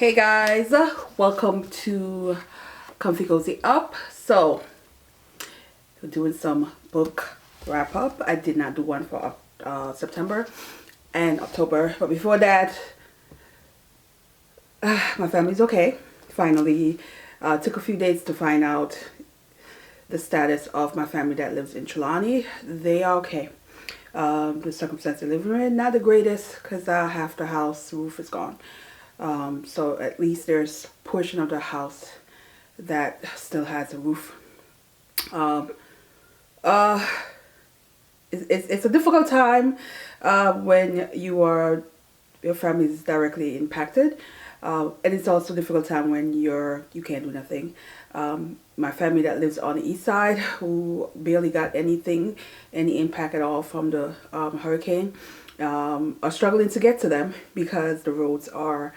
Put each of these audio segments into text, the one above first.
Hey guys, welcome to Comfy Cozy Up. So, we're doing some book wrap up. I did not do one for September and October, but before that, my family's okay. Finally, took a few days to find out the status of my family that lives in Trelawney. They are okay. The circumstances they're living in, not the greatest, because half the house roof is gone. So at least there's a portion of the house that still has a roof. It's a difficult time when your family is directly impacted, and it's also a difficult time when you can't do nothing. My family that lives on the east side, who barely got any impact at all from the hurricane, are struggling to get to them because the roads are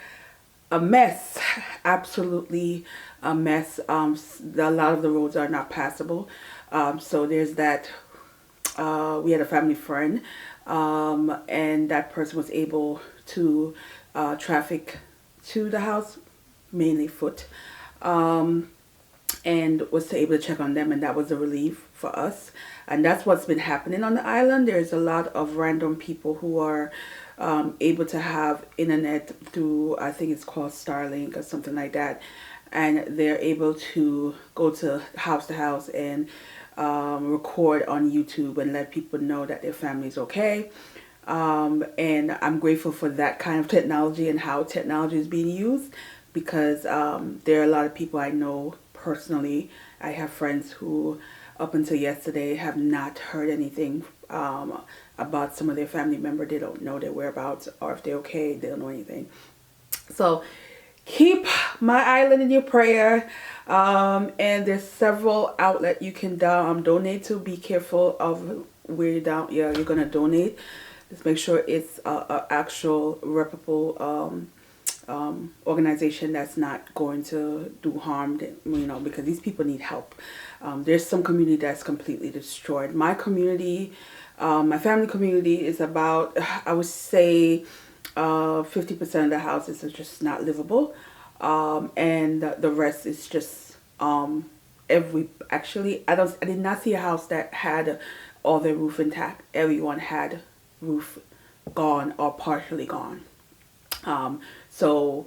a mess, absolutely a mess. A lot of the roads are not passable. So there's that. We had a family friend, and that person was able to traffic to the house, mainly foot, and was able to check on them, and that was a relief for us. And that's what's been happening on the island. There's a lot of random people who are able to have internet through, I think it's called Starlink or something like that, and they're able to go to house and record on YouTube and let people know that their family's okay. And I'm grateful for that kind of technology and how technology is being used, because there are a lot of people I know personally. I have friends who up until yesterday have not heard anything about some of their family member. They don't know their whereabouts, or if they're okay, they don't know anything. So keep my island in your prayer. And there's several outlets you can donate to. Be careful of where you're gonna donate. Just make sure it's a actual reputable organization that's not going to do harm, because these people need help. There's some community that's completely destroyed. My community, my family community, is about, I would say, 50% of the houses are just not livable, and the rest is just actually I did not see a house that had all their roof intact. Everyone had roof gone or partially gone. So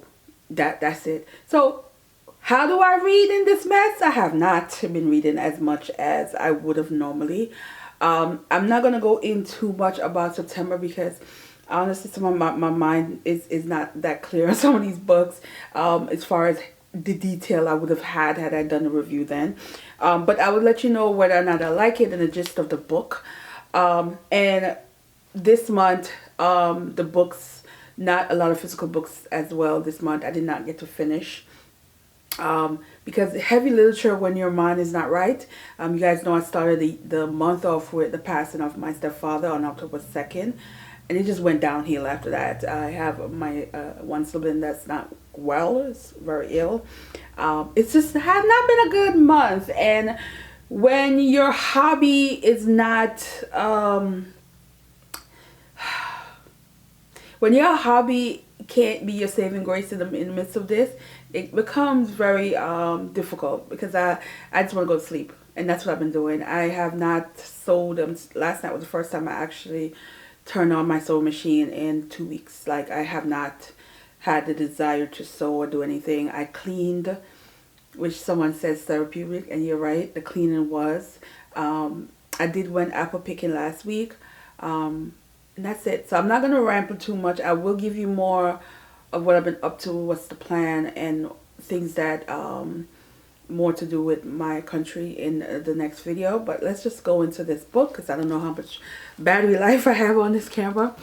that's it. So how do I read in this mess? I have not been reading as much as I would have normally. I'm not going to go in too much about September, because honestly, some of my mind is not that clear on some of these books, as far as the detail I would have had I done a review then. But I would let you know whether or not I like it and the gist of the book. And this month, the books, not a lot of physical books as well this month, I did not get to finish. Because heavy literature, when your mind is not right, you guys know I started the month off with the passing of my stepfather on October 2nd, and it just went downhill after that. I have my one sibling that's not well, is very ill. It's just has not been a good month, and when your hobby is not when your hobby can't be your saving grace in the midst of this, it becomes very difficult, because I just want to go to sleep, and that's what I've been doing. I have not sewed. Last night was the first time I actually turned on my sewing machine in 2 weeks. Like, I have not had the desire to sew or do anything. I cleaned, which someone says therapeutic, and you're right, the cleaning was. I did went apple picking last week. And that's it. So I'm not going to ramble too much. I will give you more of what I've been up to, what's the plan, and things that more to do with my country in the next video. But let's just go into this book, because I don't know how much battery life I have on this camera.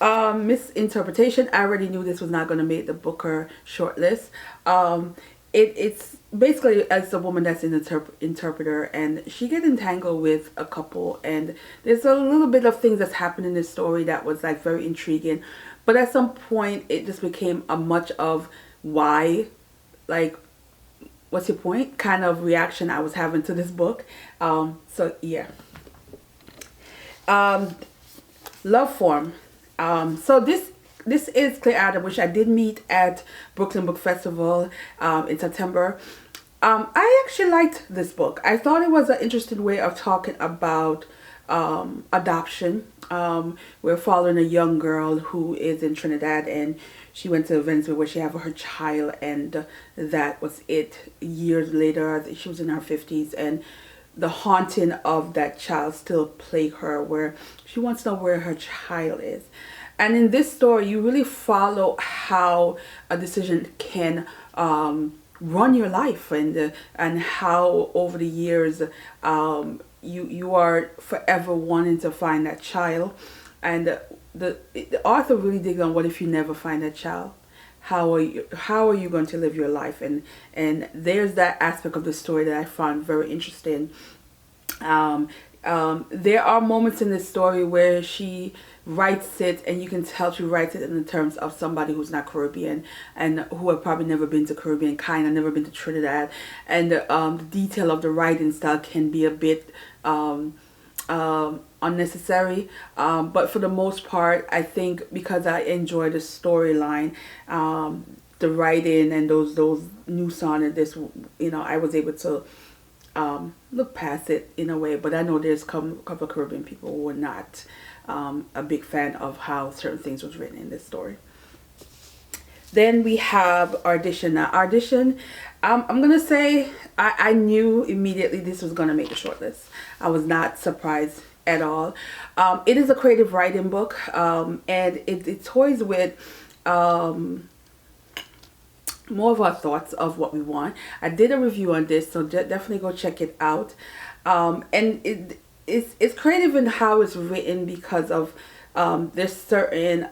Misinterpretation. I already knew this was not going to make the Booker shortlist. It's basically, as a woman that's an interpreter, and she gets entangled with a couple, and there's a little bit of things that's happened in this story that was like very intriguing, but at some point it just became a much of why, like, what's your point kind of reaction I was having to this book. So yeah. Love form. So this this is Claire Adam, which I did meet at Brooklyn Book Festival in September. I actually liked this book. I thought it was an interesting way of talking about adoption. We're following a young girl who is in Trinidad, and she went to Venezuela where she had her child, and that was it. Years later, she was in her 50s, and the haunting of that child still plague her, where she wants to know where her child is. And in this story, you really follow how a decision can run your life, and how over the years you are forever wanting to find that child. And the author really digs on, what if you never find that child? How are you going to live your life? And there's that aspect of the story that I found very interesting. There are moments in this story where she writes it, and you can tell she writes it in the terms of somebody who's not Caribbean, and who have probably never been to Caribbean, kind of never been to Trinidad. And the detail of the writing style can be a bit unnecessary, but for the most part, I think because I enjoy the storyline, the writing, and those nuance in this, I was able to look past it in a way. But I know there's a couple of Caribbean people who are not a big fan of how certain things was written in this story. Then we have Audition. Now, Audition, I'm gonna say I knew immediately this was gonna make the shortlist. I was not surprised at all. It is a creative writing book, and it toys with more of our thoughts of what we want. I did a review on this, so definitely go check it out. And it's creative in how it's written, because of there's certain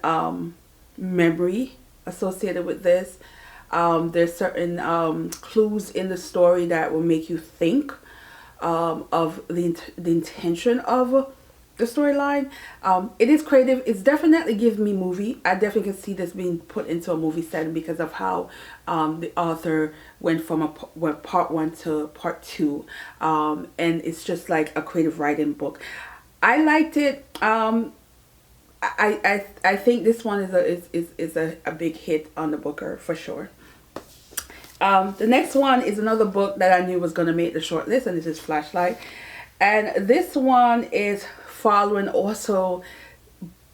memory associated with this. There's certain clues in the story that will make you think of the intention of the storyline. It is creative. It's definitely giving me movie. I definitely can see this being put into a movie setting because of how the author went from part 1 to part 2, and it's just like a creative writing book. I liked it. I think this one is a big hit on the Booker for sure. The next one is another book that I knew was going to make the short list, and this is Flashlight. And this one is following also,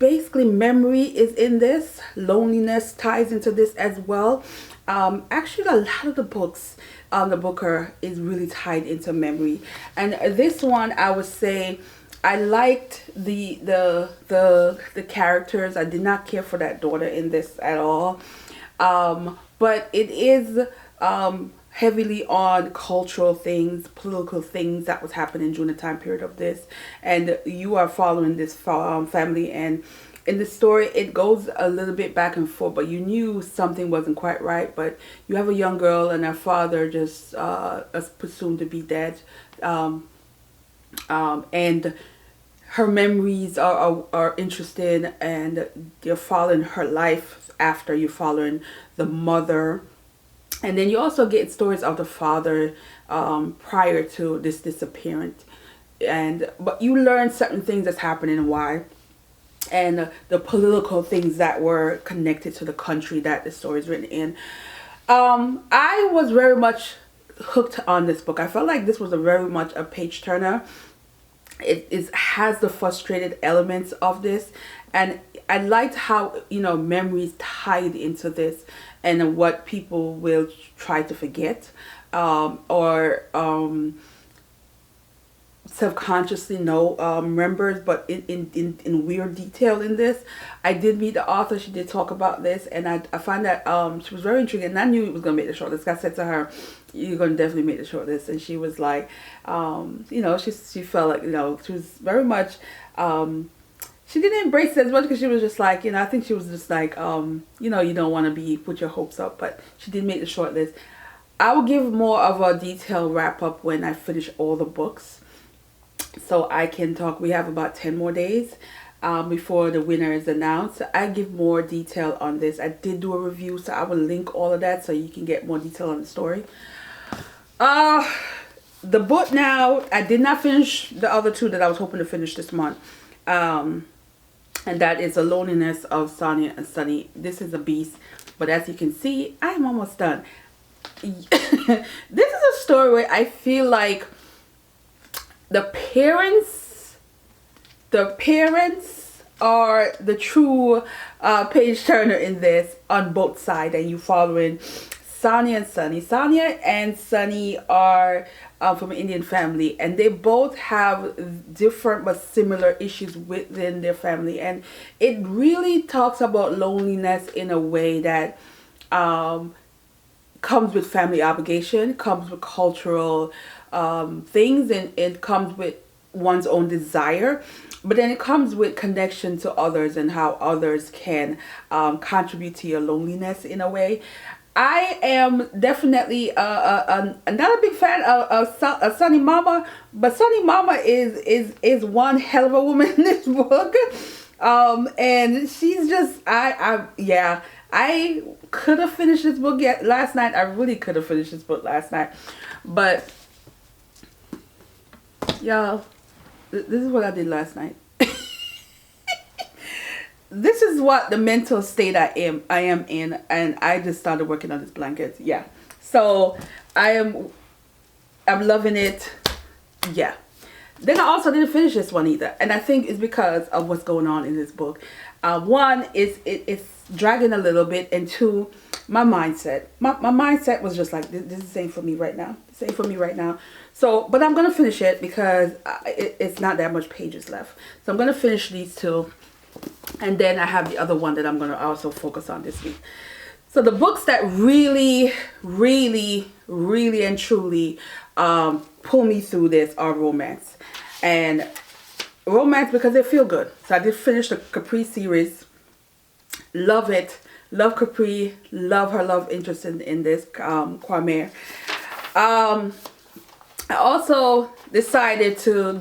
basically memory is in this. Loneliness ties into this as well. Actually, a lot of the books on the Booker is really tied into memory. And this one, I would say, I liked the characters. I did not care for that daughter in this at all. But it is heavily on cultural things, political things that was happening during the time period of this. And you are following this family, and in the story it goes a little bit back and forth, but you knew something wasn't quite right. But you have a young girl, and her father just is presumed to be dead, and her memories are interesting, and you're following her life after you're following the mother. And then you also get stories of the father prior to this disappearance, but you learn certain things that's happening and why, and the political things that were connected to the country that the story is written in. I was very much hooked on this book. I felt like this was very much a page turner. It has the frustrated elements of this, and I liked how memories tied into this, and what people will try to forget, or subconsciously remembers, but in weird detail in this. I did meet the author. She did talk about this, and I find that she was very intriguing, and I knew it was going to make the shortlist. I said to her, you're going to definitely make the shortlist, and she was like, she felt like, she was very much, she didn't embrace it as much, because she was just like, I think she was just like, you don't want to put your hopes up, but she did make the shortlist. I will give more of a detailed wrap up when I finish all the books, so I can talk. We have about 10 more days before the winner is announced. I give more detail on this. I did do a review, so I will link all of that so you can get more detail on the story. The book now, I did not finish the other two that I was hoping to finish this month. and that is the loneliness of Sonia and Sunny. This is a beast, but as you can see, I am almost done. This is a story where I feel like the parents are the true page turner in this on both sides, and you following Sonia and Sunny. Sonia and Sunny are from an Indian family, and they both have different but similar issues within their family, and it really talks about loneliness in a way that comes with family obligation, comes with cultural things, and it comes with one's own desire, but then it comes with connection to others and how others can contribute to your loneliness in a way. I am definitely not a big fan of Sunny Mama, but Sunny Mama is one hell of a woman in this book, and she's just I could have finished this book last night. I really could have finished this book last night, but y'all, this is what I did last night. This is what the mental state I am in, and I just started working on this blanket. Yeah, so I'm loving it. Yeah. Then I also didn't finish this one either, and I think it's because of what's going on in this book. One is it's dragging a little bit, and two, my mindset. My mindset was just like, this is ain't for me right now. This ain't for me right now. So, but I'm gonna finish it because it's not that much pages left. So I'm gonna finish these two, and then I have the other one that I'm gonna also focus on this week. So the books that really, really, really and truly pull me through this are romance. And romance because they feel good. So I did finish the Capri series. Love it. Love Capri. Love her love interest in this, Kwame. I also decided to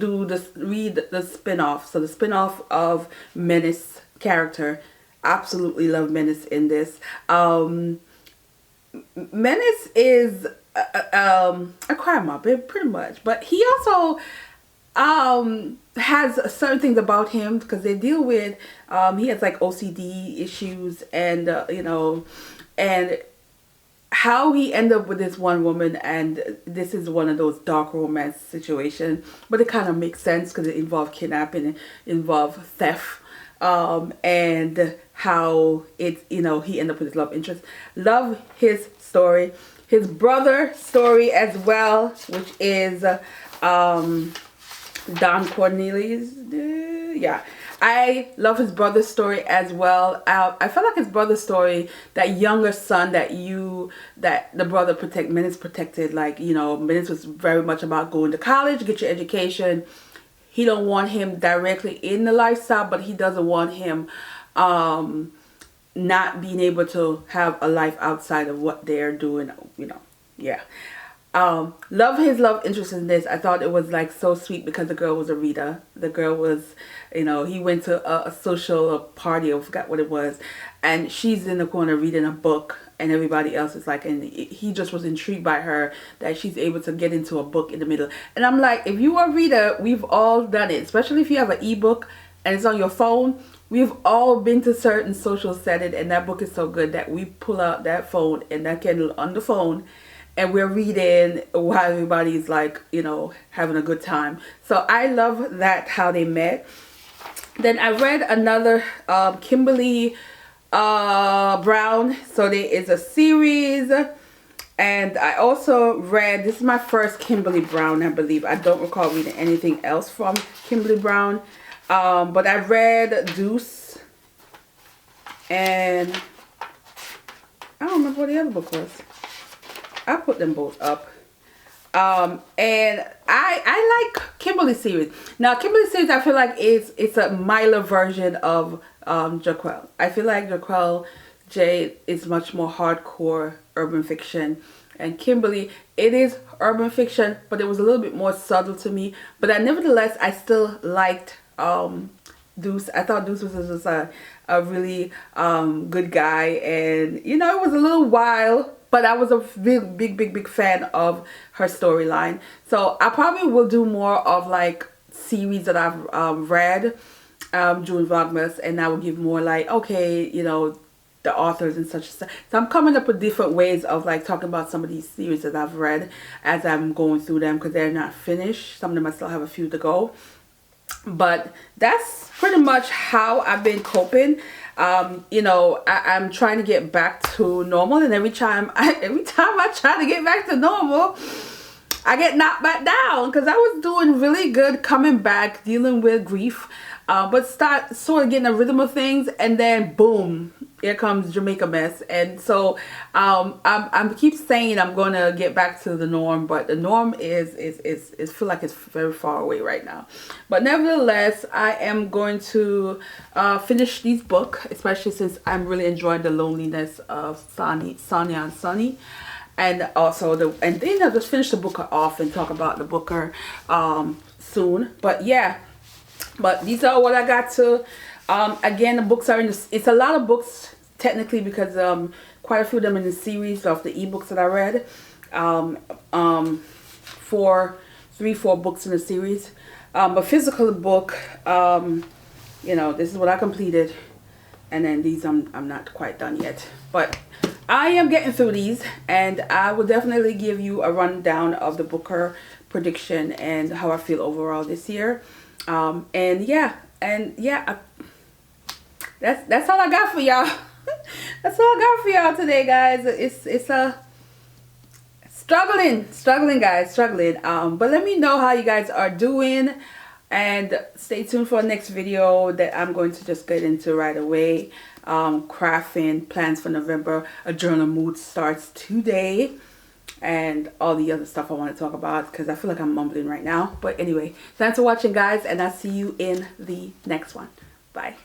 read the spin-off. So the spin-off of Menace character. Absolutely love Menace in this. Menace is a crime mob, pretty much. But he also has certain things about him because they deal with, he has like OCD issues, and, you know, and how he ended up with this one woman, and this is one of those dark romance situations, but it kind of makes sense because it involved kidnapping, it involved theft, and how it, you know, he ended up with his love interest. Love his story. His brother story as well, which is Don Cornelius. Yeah, I love his brother's story as well. I felt like his brother's story, that younger son that the brother Menace protected, like, you know, Menace was very much about going to college, get your education. He don't want him directly in the lifestyle, but he doesn't want him not being able to have a life outside of what they're doing, you know. Yeah. Love his love interest in this. I thought it was like so sweet because the girl was a reader. The girl was, you know, he went to a social party, I forgot what it was, and she's in the corner reading a book, and everybody else is like, and he just was intrigued by her that she's able to get into a book in the middle. And I'm like, if you are a reader, we've all done it, especially if you have an ebook and it's on your phone. We've all been to certain social setting, and that book is so good that we pull out that phone and that Kindle on the phone, and we're reading while everybody's like, you know, having a good time. So I love that, how they met. Then I read another Kimberly Brown. So there is a series. And I also read, this is my first Kimberly Brown, I believe. I don't recall reading anything else from Kimberly Brown. But I read Deuce. And I don't remember what the other book was. I put them both up. And I like Kimberly series. Now Kimberly series, I feel like it's a milder version of Jaquel. I feel like Jaquel J is much more hardcore urban fiction, and Kimberly, it is urban fiction, but it was a little bit more subtle to me. But nevertheless, I still liked Deuce. I thought Deuce was just a really good guy, and you know, it was a little wild. But I was a big fan of her storyline. So I probably will do more of like series that I've read. doing Vlogmas, and I will give more like, okay, you know, the authors and such stuff. So I'm coming up with different ways of like talking about some of these series that I've read as I'm going through them, because they're not finished. Some of them I still have a few to go. But that's pretty much how I've been coping. You know, I'm trying to get back to normal, and every time I try to get back to normal, I get knocked back down, because I was doing really good coming back, dealing with grief, but start sort of getting a rhythm of things, and then boom, here comes Jamaica mess. And so I keep saying I'm gonna get back to the norm, but the norm is feel like it's very far away right now. But nevertheless, I am going to finish these books, especially since I'm really enjoying the loneliness of Sonia and Sonny. And also then I'll just finish the book off and talk about the booker soon. But yeah, but these are what I got to. Again, the books are in this, it's a lot of books technically, because quite a few of them in the series of the ebooks that I read. 3-4 books in the series, but physical book, you know, this is what I completed, and then these I'm not quite done yet, but I am getting through these, and I will definitely give you a rundown of the Booker prediction and how I feel overall this year. And yeah, that's all I got for y'all. That's all I got for y'all today, guys. It's a struggling guys, struggling. But let me know how you guys are doing, and stay tuned for the next video that I'm going to just get into right away. Crafting plans for November. A journal mood starts today, and all the other stuff I want to talk about, because I feel like I'm mumbling right now. But anyway, thanks for watching, guys, and I'll see you in the next one. Bye.